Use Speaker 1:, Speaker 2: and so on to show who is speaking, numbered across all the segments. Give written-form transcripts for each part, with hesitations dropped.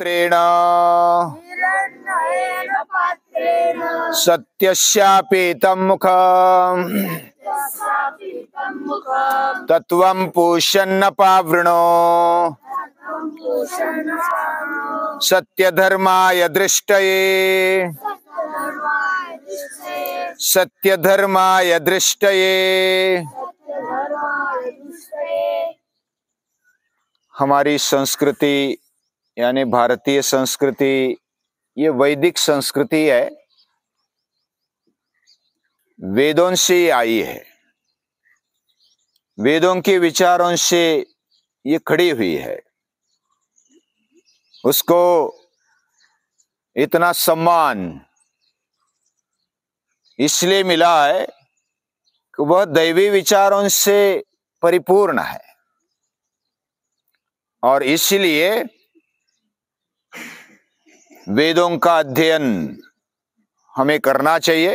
Speaker 1: पात्रेण सत्यस्यापीतं मुखम् तत्त्वं पूषन्न पावृणो सत्यधर्माय दृष्टये सत्यधर्माय दृष्टये। हमारी संस्कृति यानी भारतीय संस्कृति ये वैदिक संस्कृति है, वेदों से आई है, वेदों के विचारों से ये खड़ी हुई है। उसको इतना सम्मान इसलिए मिला है कि वह दैवी विचारों से परिपूर्ण है और इसलिए वेदों का अध्ययन हमें करना चाहिए,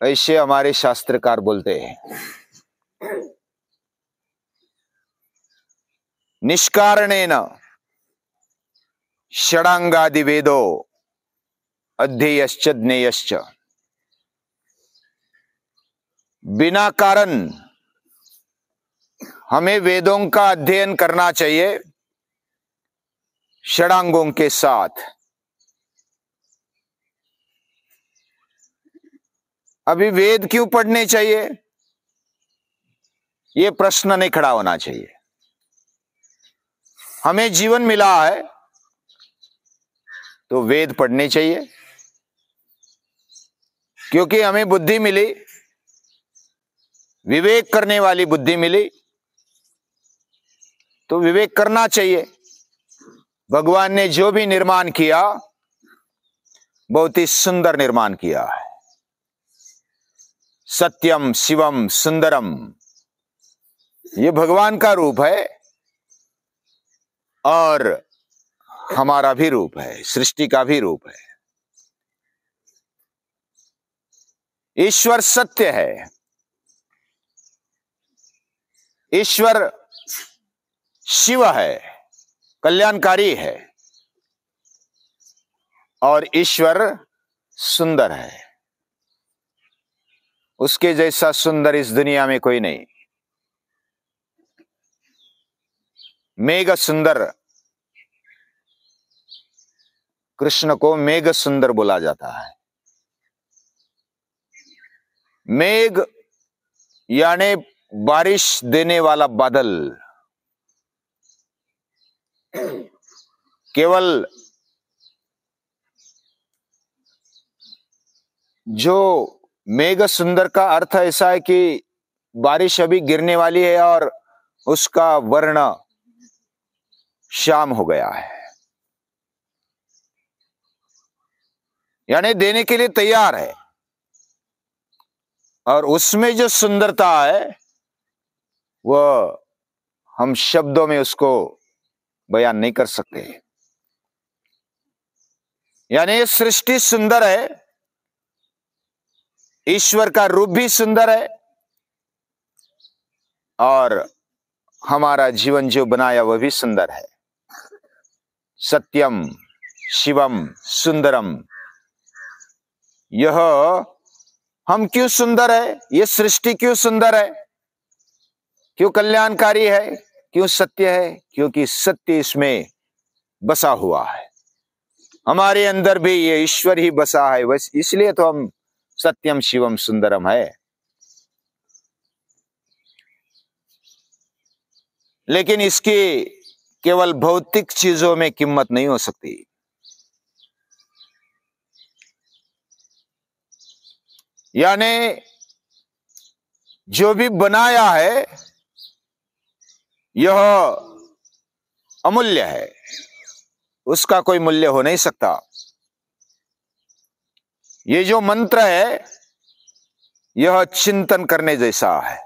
Speaker 1: ऐसे हमारे शास्त्रकार बोलते हैं। निष्कारणेन षडांगादि वेदो अध्येयश्च ज्ञेयश्च। बिना कारण हमें वेदों का अध्ययन करना चाहिए षडांगों के साथ। अभी वेद क्यों पढ़ने चाहिए, यह प्रश्न नहीं खड़ा होना चाहिए। हमें जीवन मिला है तो वेद पढ़ने चाहिए, क्योंकि हमें बुद्धि मिली, विवेक करने वाली बुद्धि मिली, तो विवेक करना चाहिए। भगवान ने जो भी निर्माण किया बहुत ही सुंदर निर्माण किया है। सत्यम शिवम सुंदरम, ये भगवान का रूप है और हमारा भी रूप है, सृष्टि का भी रूप है। ईश्वर सत्य है, ईश्वर शिव है, कल्याणकारी है, और ईश्वर सुंदर है। उसके जैसा सुंदर इस दुनिया में कोई नहीं। मेघ सुंदर, कृष्ण को मेघ सुंदर बोला जाता है। मेघ यानी बारिश देने वाला बादल। केवल जो मेघ सुंदर का अर्थ ऐसा है कि बारिश अभी गिरने वाली है और उसका वर्ण शाम हो गया है, यानी देने के लिए तैयार है। और उसमें जो सुंदरता है वह हम शब्दों में उसको बयान नहीं कर सकते। यानी ये सृष्टि सुंदर है, ईश्वर का रूप भी सुंदर है, और हमारा जीवन जो बनाया वह भी सुंदर है। सत्यम शिवम सुंदरम। यह हम क्यों सुंदर है, यह सृष्टि क्यों सुंदर है, क्यों कल्याणकारी है, क्यों सत्य है? क्योंकि सत्य इसमें बसा हुआ है। हमारे अंदर भी ये ईश्वर ही बसा है, बस इसलिए तो हम सत्यम शिवम सुंदरम है। लेकिन इसकी केवल भौतिक चीजों में कीमत नहीं हो सकती। यानी जो भी बनाया है यह अमूल्य है, उसका कोई मूल्य हो नहीं सकता। ये जो मंत्र है यह चिंतन करने जैसा है।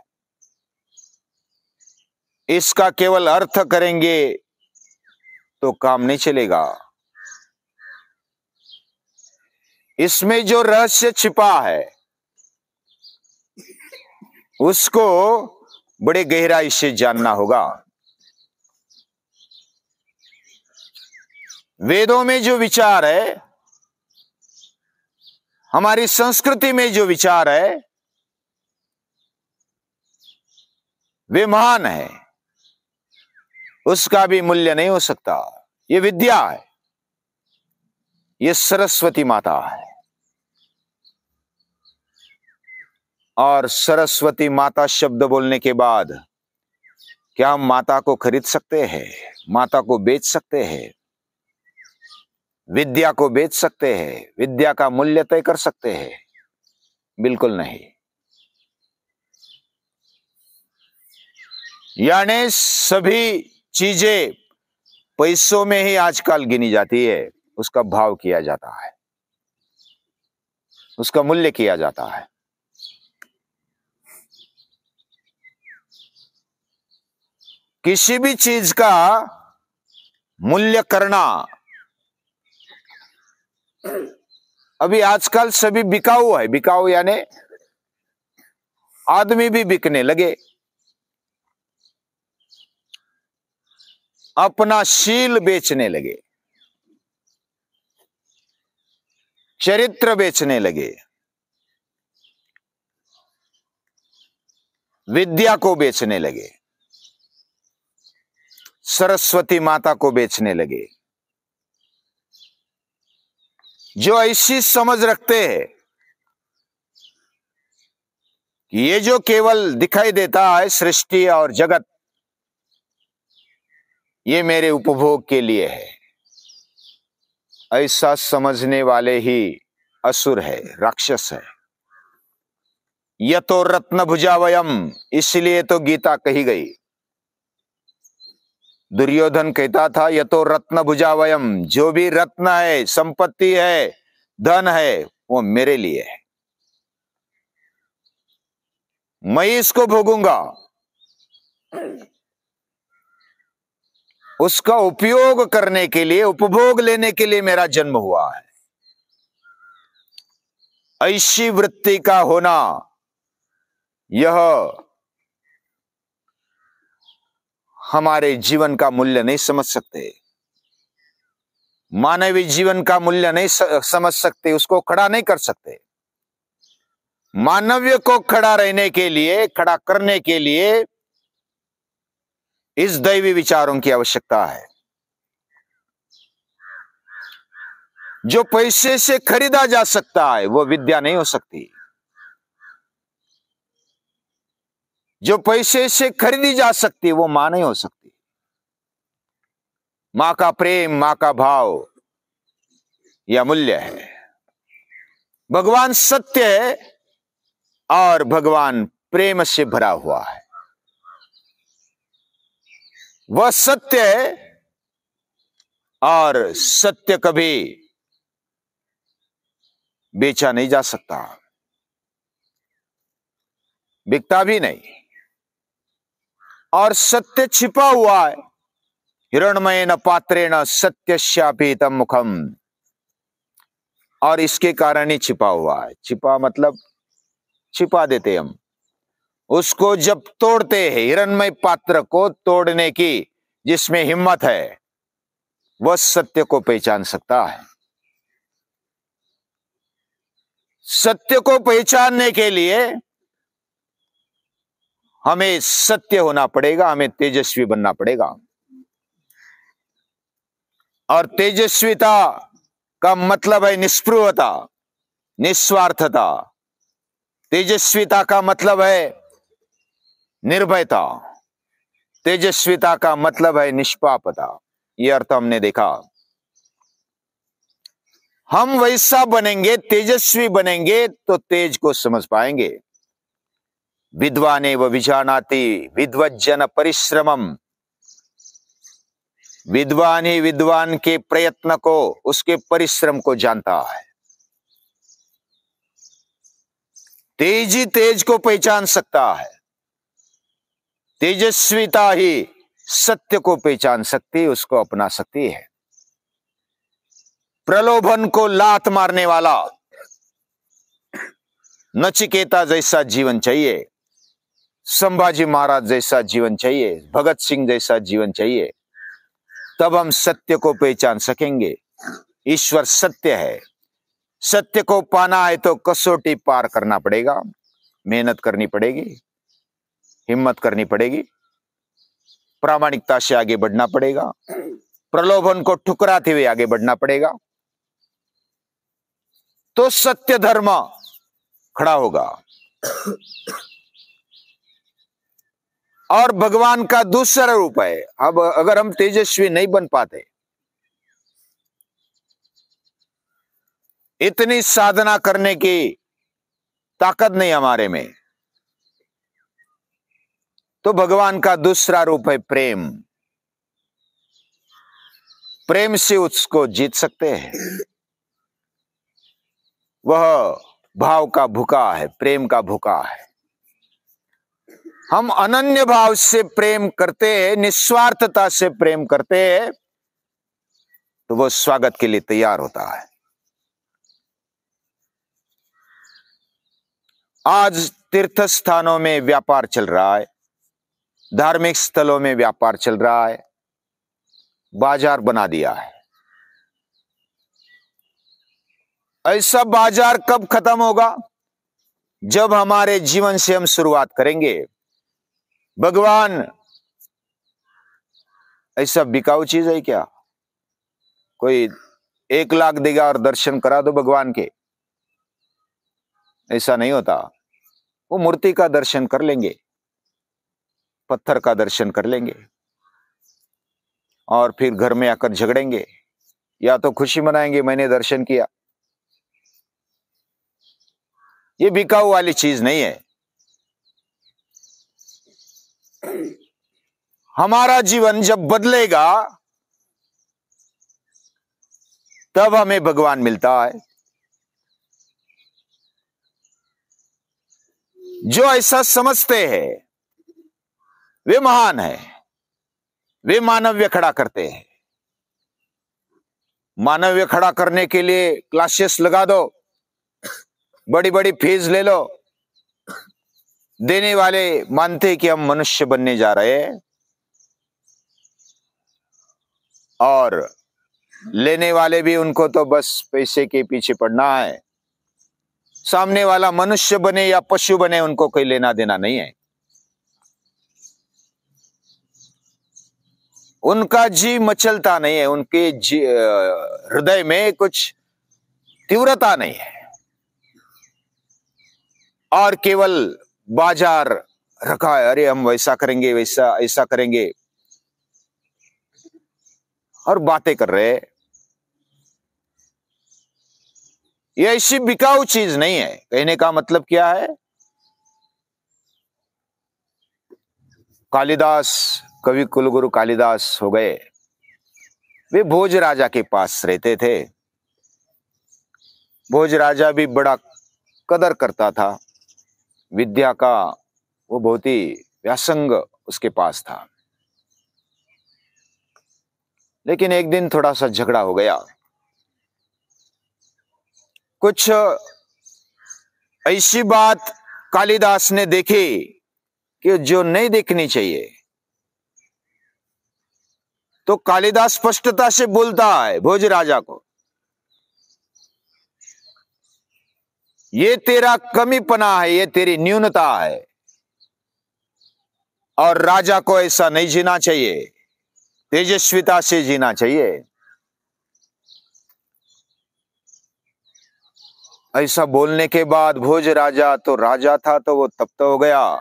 Speaker 1: इसका केवल अर्थ करेंगे तो काम नहीं चलेगा। इसमें जो रहस्य छिपा है उसको बड़े गहराई से जानना होगा। वेदों में जो विचार है, हमारी संस्कृति में जो विचार है, वे महान है, उसका भी मूल्य नहीं हो सकता। ये विद्या है, ये सरस्वती माता है। और सरस्वती माता शब्द बोलने के बाद क्या हम माता को खरीद सकते हैं? माता को बेच सकते हैं? विद्या को बेच सकते हैं? विद्या का मूल्य तय कर सकते हैं? बिल्कुल नहीं। यानी सभी चीजें पैसों में ही आजकल गिनी जाती है, उसका भाव किया जाता है, उसका मूल्य किया जाता है। किसी भी चीज का मूल्य करना, अभी आजकल सभी बिकाऊ है। बिकाऊ यानी आदमी भी बिकने लगे, अपना शील बेचने लगे, चरित्र बेचने लगे, विद्या को बेचने लगे, सरस्वती माता को बेचने लगे। जो ऐसी समझ रखते हैं कि ये जो केवल दिखाई देता है सृष्टि और जगत, ये मेरे उपभोग के लिए है, ऐसा समझने वाले ही असुर है, राक्षस है। यतो रत्न भुजावयम, इसलिए तो गीता कही गई। दुर्योधन कहता था यतो रत्न भुजावयम, जो भी रत्न है, संपत्ति है, धन है, वो मेरे लिए है, मैं इसको भोगूंगा, उसका उपयोग करने के लिए, उपभोग लेने के लिए मेरा जन्म हुआ है। ऐसी वृत्ति का होना, यह हमारे जीवन का मूल्य नहीं समझ सकते, मानवीय जीवन का मूल्य नहीं समझ सकते, उसको खड़ा नहीं कर सकते। मानवीय को खड़ा रहने के लिए, खड़ा करने के लिए इस दैवी विचारों की आवश्यकता है। जो पैसे से खरीदा जा सकता है वो विद्या नहीं हो सकती। जो पैसे से खरीदी जा सकती है वो मां नहीं हो सकती। मां का प्रेम, मां का भाव, यह मूल्य है। भगवान सत्य है और भगवान प्रेम से भरा हुआ है। वह सत्य है और सत्य कभी बेचा नहीं जा सकता, बिकता भी नहीं। और सत्य छिपा हुआ है। हिरण्मयेन पात्रेण सत्यस्यापीतम मुखम, और इसके कारण ही छिपा हुआ है। छिपा मतलब छिपा देते हम उसको। जब तोड़ते हैं, हिरण्मय पात्र को तोड़ने की जिसमें हिम्मत है, वह सत्य को पहचान सकता है। सत्य को पहचानने के लिए हमें सत्य होना पड़ेगा, हमें तेजस्वी बनना पड़ेगा। और तेजस्विता का मतलब है निष्पृहता, निस्वार्थता। तेजस्विता का मतलब है निर्भयता। तेजस्विता का मतलब है निष्पापता। यह अर्थ हमने देखा। हम वैसा बनेंगे, तेजस्वी बनेंगे तो तेज को समझ पाएंगे। विद्वानेव विजानाति विद्वज्जन परिश्रमम। विद्वान ही विद्वान के प्रयत्न को, उसके परिश्रम को जानता है। तेज ही तेज को पहचान सकता है। तेजस्विता ही सत्य को पहचान सकती है, उसको अपना सकती है। प्रलोभन को लात मारने वाला नचिकेता जैसा जीवन चाहिए, संभाजी महाराज जैसा जीवन चाहिए, भगत सिंह जैसा जीवन चाहिए। तब हम सत्य को पहचान सकेंगे। ईश्वर सत्य है। सत्य को पाना है तो कसौटी पार करना पड़ेगा, मेहनत करनी पड़ेगी, हिम्मत करनी पड़ेगी, प्रामाणिकता से आगे बढ़ना पड़ेगा, प्रलोभन को ठुकराते हुए आगे बढ़ना पड़ेगा, तो सत्य धर्म खड़ा होगा। और भगवान का दूसरा रूप है। अब अगर हम तेजस्वी नहीं बन पाते, इतनी साधना करने की ताकत नहीं हमारे में, तो भगवान का दूसरा रूप है प्रेम। प्रेम से उसको जीत सकते हैं। वह भाव का भूखा है, प्रेम का भूखा है। हम अनन्य भाव से प्रेम करते हैं, निस्वार्थता से प्रेम करते हैं, तो वो स्वागत के लिए तैयार होता है। आज तीर्थ स्थानों में व्यापार चल रहा है, धार्मिक स्थलों में व्यापार चल रहा है, बाजार बना दिया है। ऐसा बाजार कब खत्म होगा? जब हमारे जीवन से हम शुरुआत करेंगे। भगवान ऐसा बिकाऊ चीज है क्या? कोई 1 लाख देगा और दर्शन करा दो भगवान के? ऐसा नहीं होता। वो मूर्ति का दर्शन कर लेंगे, पत्थर का दर्शन कर लेंगे, और फिर घर में आकर झगड़ेंगे, या तो खुशी मनाएंगे मैंने दर्शन किया। ये बिकाऊ वाली चीज नहीं है। हमारा जीवन जब बदलेगा तब हमें भगवान मिलता है। जो ऐसा समझते हैं वे महान है, वे मानव्य खड़ा करते हैं। मानव्य खड़ा करने के लिए क्लासेस लगा दो, बड़ी बड़ी फीस ले लो। देने वाले मानते कि हम मनुष्य बनने जा रहे हैं, और लेने वाले भी उनको तो बस पैसे के पीछे पड़ना है। सामने वाला मनुष्य बने या पशु बने, उनको कोई लेना देना नहीं है। उनका जी मचलता नहीं है, उनके हृदय में कुछ तीव्रता नहीं है, और केवल बाजार रखा है। अरे हम वैसा करेंगे, वैसा ऐसा करेंगे, और बातें कर रहे हैं। ये ऐसी बिकाऊ चीज नहीं है। कहने का मतलब क्या है? कालिदास, कवि कुलगुरु कालिदास हो गए, वे भोज राजा के पास रहते थे। भोज राजा भी बड़ा कदर करता था विद्या का, वो बहुत ही व्यासंग उसके पास था। लेकिन एक दिन थोड़ा सा झगड़ा हो गया। कुछ ऐसी बात कालिदास ने देखी कि जो नहीं देखनी चाहिए। तो कालिदास स्पष्टता से बोलता है भोज राजा को, ये तेरा कमीपना है, ये तेरी न्यूनता है, और राजा को ऐसा नहीं जीना चाहिए, तेजस्विता से जीना चाहिए। ऐसा बोलने के बाद भोज राजा तो राजा था, तो वो तप्त हो गया।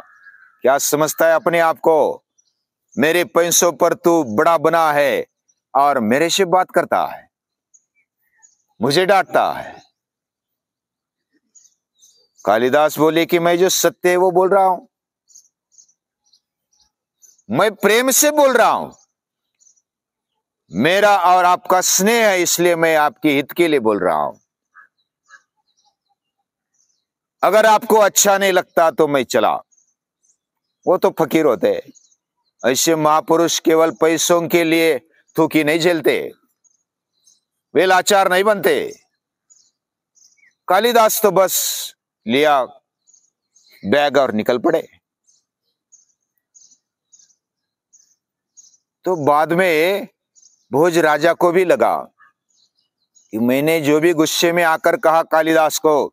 Speaker 1: क्या समझता है अपने आप को? मेरे पैसों पर तू बड़ा बना है और मेरे से बात करता है, मुझे डांटता है। कालिदास बोले कि मैं जो सत्य है वो बोल रहा हूं, मैं प्रेम से बोल रहा हूं। मेरा और आपका स्नेह है, इसलिए मैं आपके हित के लिए बोल रहा हूं। अगर आपको अच्छा नहीं लगता तो मैं चला। वो तो फकीर होते हैं। ऐसे महापुरुष केवल पैसों के लिए थूकी नहीं झेलते, वे लाचार नहीं बनते। कालिदास तो बस लिया बैग और निकल पड़े। तो बाद में भोज राजा को भी लगा कि मैंने जो भी गुस्से में आकर कहा कालिदास को,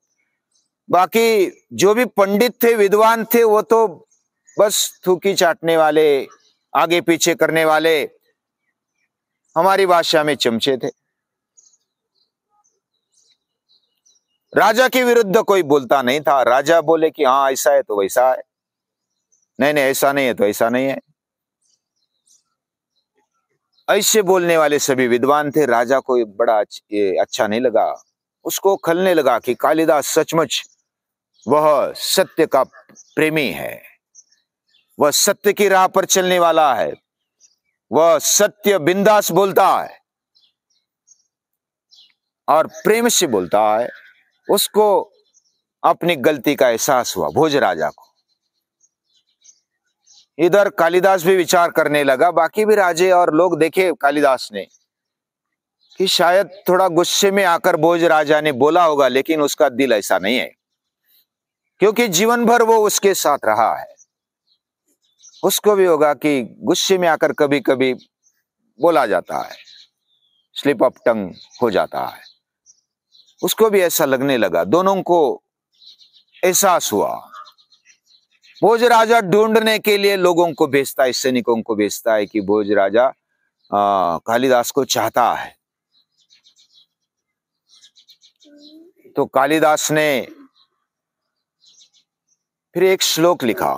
Speaker 1: बाकी जो भी पंडित थे, विद्वान थे, वो तो बस थूकी चाटने वाले, आगे पीछे करने वाले, हमारी भाषा में चमचे थे। राजा के विरुद्ध कोई बोलता नहीं था। राजा बोले कि हाँ ऐसा है तो वैसा है, नहीं नहीं ऐसा नहीं है तो ऐसा नहीं है, ऐसे बोलने वाले सभी विद्वान थे। राजा को बड़ा अच्छा नहीं लगा। उसको खलने लगा कि कालिदास सचमुच वह सत्य का प्रेमी है, वह सत्य की राह पर चलने वाला है, वह सत्य बिंदास बोलता है और प्रेम से बोलता है। उसको अपनी गलती का एहसास हुआ भोज राजा को। इधर कालिदास भी विचार करने लगा, बाकी भी राजे और लोग देखे कालिदास ने कि शायद थोड़ा गुस्से में आकर भोज राजा ने बोला होगा, लेकिन उसका दिल ऐसा नहीं है, क्योंकि जीवन भर वो उसके साथ रहा है। उसको भी होगा कि गुस्से में आकर कभी कभी बोला जाता है, स्लिप ऑफ टंग हो जाता है। उसको भी ऐसा लगने लगा, दोनों को एहसास हुआ। भोज राजा ढूंढने के लिए लोगों को भेजता है, सैनिकों को भेजता है कि भोज राजा कालिदास को चाहता है। तो कालिदास ने फिर एक श्लोक लिखा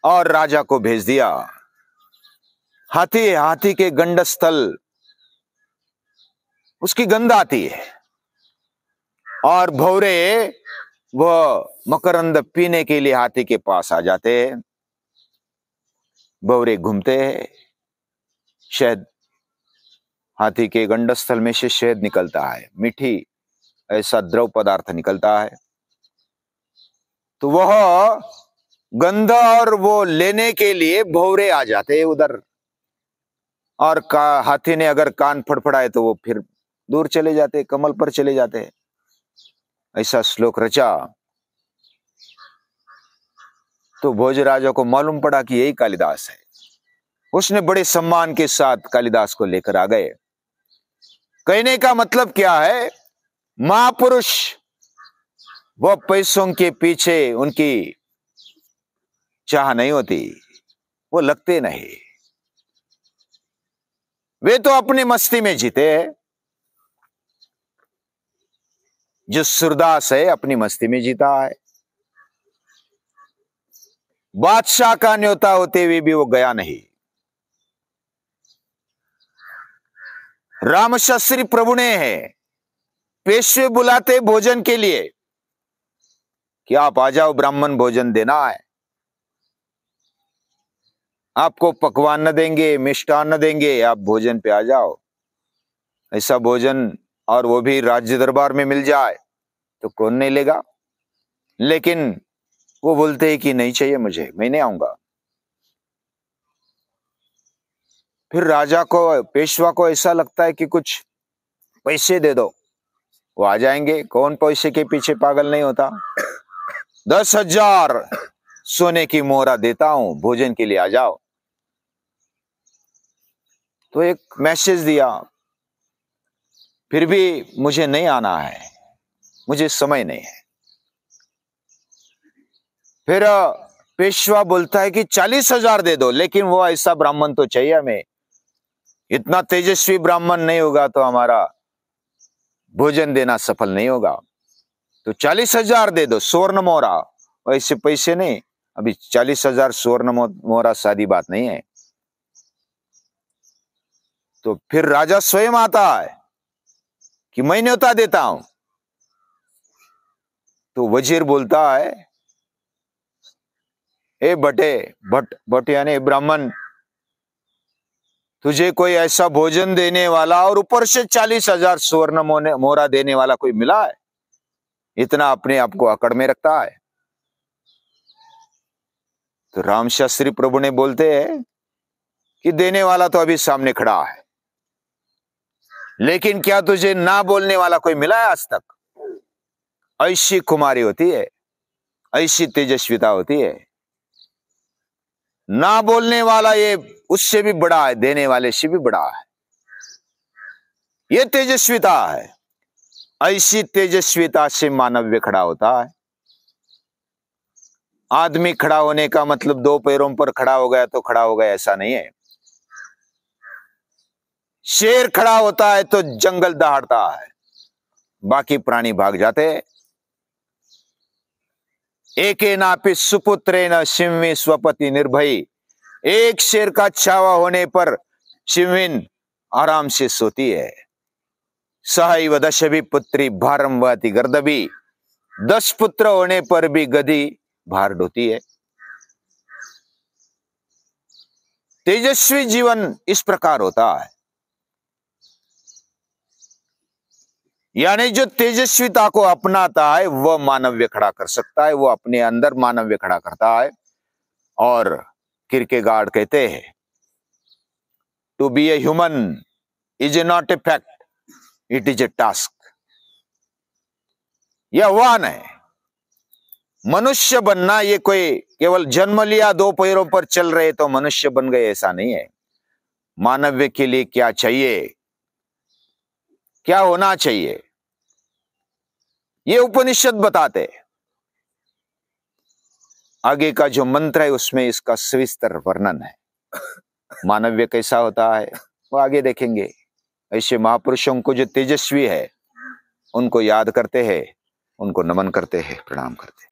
Speaker 1: और राजा को भेज दिया। हाथी के गंडस्थल उसकी गंध आती है और भौरे वह मकरंद पीने के लिए हाथी के पास आ जाते हैं। भौरे घूमते हैं, शहद, हाथी के गंडस्थल में से शहद निकलता है, मीठी ऐसा द्रव पदार्थ निकलता है। तो वह गंध और वो लेने के लिए भौरे आ जाते हैं उधर, और हाथी ने अगर कान फड़फड़ाए तो वो फिर दूर चले जाते, कमल पर चले जाते। ऐसा श्लोक रचा। तो भोज राजा को मालूम पड़ा कि यही कालिदास है। उसने बड़े सम्मान के साथ कालिदास को लेकर आ गए। कहने का मतलब क्या है, महापुरुष वो पैसों के पीछे उनकी चाह नहीं होती, वो लगते नहीं, वे तो अपनी मस्ती में जीते हैं। जो सूरदास है अपनी मस्ती में जीता है। बादशाह का न्योता होते हुए भी वो गया नहीं। रामशास्त्री प्रभु ने है, पेशवे बुलाते भोजन के लिए कि आप आ जाओ, ब्राह्मण भोजन देना है, आपको पकवान न देंगे, मिष्टान न देंगे, आप भोजन पे आ जाओ। ऐसा भोजन और वो भी राज्य दरबार में मिल जाए तो कौन नहीं लेगा। लेकिन वो बोलते हैं कि नहीं चाहिए मुझे, मैं नहीं आऊंगा। फिर राजा को, पेशवा को ऐसा लगता है कि कुछ पैसे दे दो, वो आ जाएंगे। कौन पैसे के पीछे पागल नहीं होता। 10,000 सोने की मोहरा देता हूं, भोजन के लिए आ जाओ। तो एक मैसेज दिया, फिर भी मुझे नहीं आना है, मुझे समय नहीं है। फिर पेशवा बोलता है कि 40,000 दे दो, लेकिन वो ऐसा ब्राह्मण तो चाहिए हमें, इतना तेजस्वी ब्राह्मण नहीं होगा तो हमारा भोजन देना सफल नहीं होगा। तो 40,000 दे दो, स्वर्ण मोहरा। ऐसे पैसे नहीं, अभी 40,000 स्वर्ण मोहरा सादी बात नहीं है। तो फिर राजा स्वयं आता है कि मैं न्योता देता हूं। तो वजीर बोलता है, ए भट यानी ब्राह्मण, तुझे कोई ऐसा भोजन देने वाला और ऊपर से 40,000 स्वर्ण मोहरा देने वाला कोई मिला है? इतना अपने आप को अकड़ में रखता है। तो रामशास्त्री प्रभु ने बोलते हैं कि देने वाला तो अभी सामने खड़ा है, लेकिन क्या तुझे ना बोलने वाला कोई मिला है आज तक? ऐसी कुमारी होती है, ऐसी तेजस्विता होती है। ना बोलने वाला ये उससे भी बड़ा है, देने वाले से भी बड़ा है। ये तेजस्विता है। ऐसी तेजस्विता से मानव्य खड़ा होता है। आदमी खड़ा होने का मतलब दो पैरों पर खड़ा हो गया तो खड़ा हो गया, ऐसा नहीं है। शेर खड़ा होता है तो जंगल दहाड़ता है, बाकी प्राणी भाग जाते हैं। एकेनापि सुपुत्रेण सिंही स्वपति निर्भयी। एक शेर का छावा होने पर सिंहीन आराम से सोती है। सहैव दशभी पुत्री भारम वहति गर्दभी। 10 पुत्र होने पर भी गधी भार ढोती है। तेजस्वी जीवन इस प्रकार होता है। यानी जो तेजस्विता को अपनाता है वह मानव्य खड़ा कर सकता है, वह अपने अंदर मानव्य खड़ा करता है। और किरकेगार्ड कहते हैं, to be a human is a not a fact, it is a task. यह आह्वान है। मनुष्य बनना ये कोई केवल जन्म लिया, 2 पैरों पर चल रहे तो मनुष्य बन गए, ऐसा नहीं है। मानव्य के लिए क्या चाहिए, क्या होना चाहिए, ये उपनिषद बताते। आगे का जो मंत्र है उसमें इसका सविस्तर वर्णन है। मानव्य कैसा होता है वो आगे देखेंगे। ऐसे महापुरुषों को जो तेजस्वी है उनको याद करते हैं, उनको नमन करते हैं, प्रणाम करते हैं।